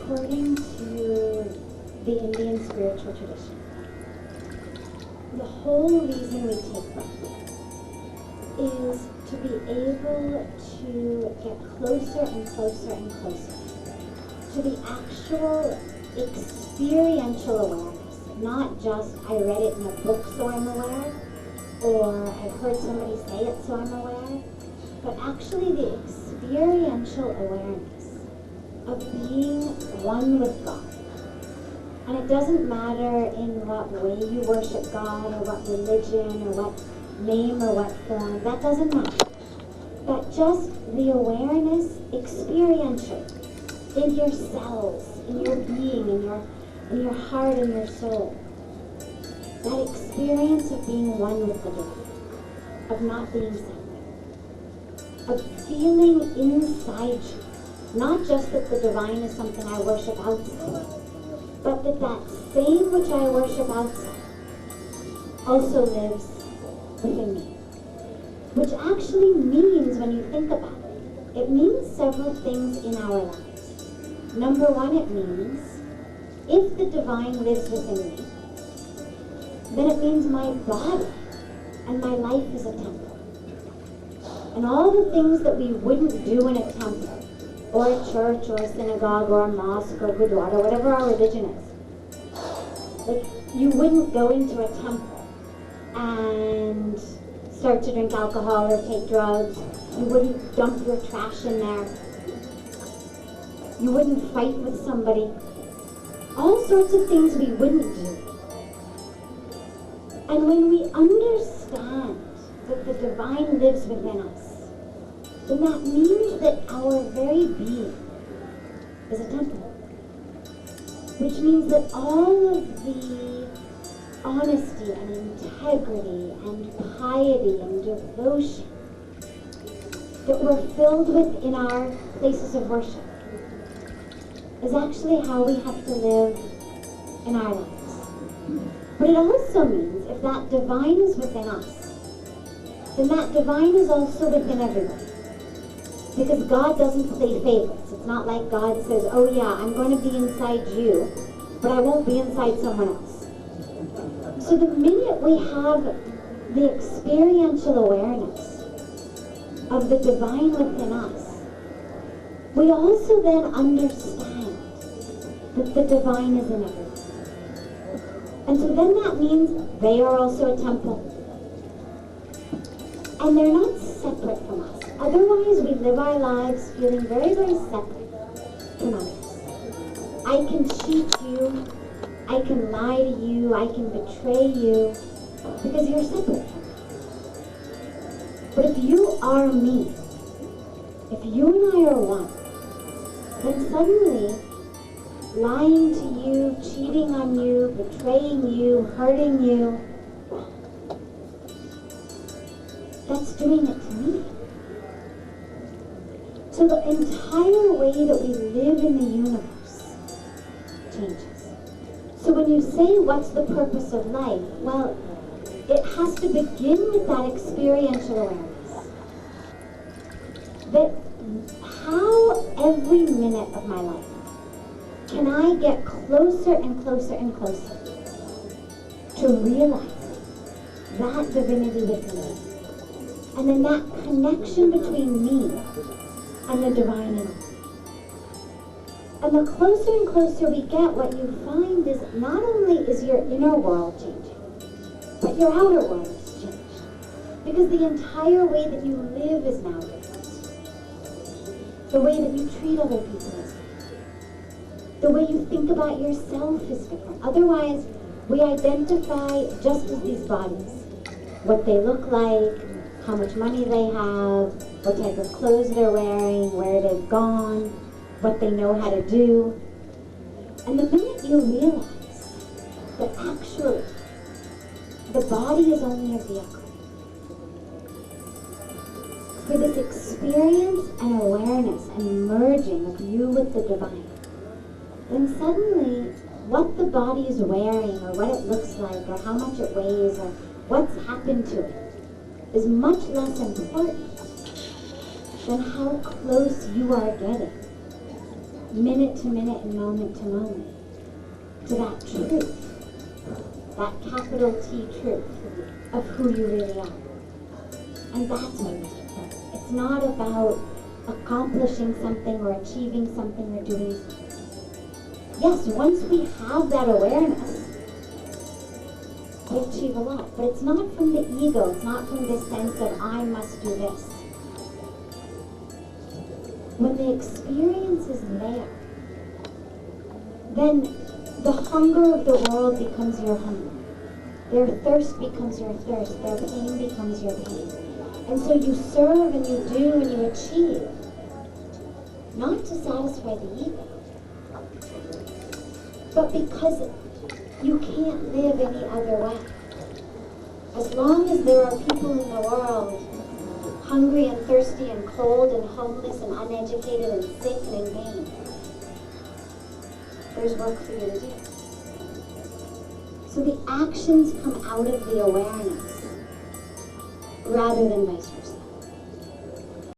according to the Indian spiritual tradition, the whole reason we take breath is to be able to get closer and closer and closer to the actual experiential awareness, not just I read it in a book so I'm aware, or I've heard somebody say it so I'm aware, but actually the experiential awareness of being one with God. And it doesn't matter in what way you worship God, or what religion, or what name, or what form, that doesn't matter. But just the awareness experiential in your cells, in your being, in your heart and your soul. That experience of being one with the divine, of not being separate, of feeling inside you, not just that the divine is something I worship outside, but that same which I worship outside also lives within me. Which actually means, when you think about it, it means several things in our lives. Number one, it means if the divine lives within me, then it means my body and my life is a temple. And all the things that we wouldn't do in a temple, or a church, or a synagogue, or a mosque, or gurdwara, whatever our religion is. Like, you wouldn't go into a temple and start to drink alcohol or take drugs. You wouldn't dump your trash in there. You wouldn't fight with somebody. All sorts of things we wouldn't do. And when we understand that the divine lives within us, then that means that our very being is a temple. Which means that all of the honesty and integrity and piety and devotion that we're filled with in our places of worship is actually how we have to live in our lives. But it also means if that divine is within us, then that divine is also within everyone. Because God doesn't play favorites. It's not like God says, oh yeah, I'm going to be inside you, but I won't be inside someone else. So the minute we have the experiential awareness of the divine within us, we also then understand that the divine is in everyone. And so then that means they are also a temple. And they're not separate from us. Otherwise, we live our lives feeling very, very separate from others. I can cheat you, I can lie to you, I can betray you, because you're separate from me. But if you are me, if you and I are one, then suddenly lying to you, cheating on you, betraying you, hurting you, that's doing it to me. So the entire way that we live in the universe changes. So when you say, what's the purpose of life? Well, it has to begin with that experiential awareness. That how every minute of my life can I get closer and closer and closer to realizing that divinity within me. And then that connection between me and the divine in us. And the closer and closer we get, what you find is not only is your inner world changing, but your outer world is changed. Because the entire way that you live is now different. The way that you treat other people is different. The way you think about yourself is different. Otherwise, we identify just as these bodies. What they look like, how much money they have, what type of clothes they're wearing, where they've gone, what they know how to do. And the minute you realize that actually the body is only a vehicle for this experience and awareness and merging of you with the divine, then suddenly what the body is wearing or what it looks like or how much it weighs or what's happened to it is much less important than how close you are getting minute to minute and moment to moment, to that truth, that capital T truth of who you really are. And that's what we take from it. It's not about accomplishing something or achieving something or doing something. Yes, once we have that awareness, we achieve a lot. But it's not from the ego. It's not from this sense of I must do this. When the experience is there, then the hunger of the world becomes your hunger. Their thirst becomes your thirst. Their pain becomes your pain. And so you serve and you do and you achieve, not to satisfy the ego, but because you can't live any other way. As long as there are people in the world hungry and thirsty and cold and homeless and uneducated and sick and in pain, there's work for you to do. So the actions come out of the awareness rather than vice versa.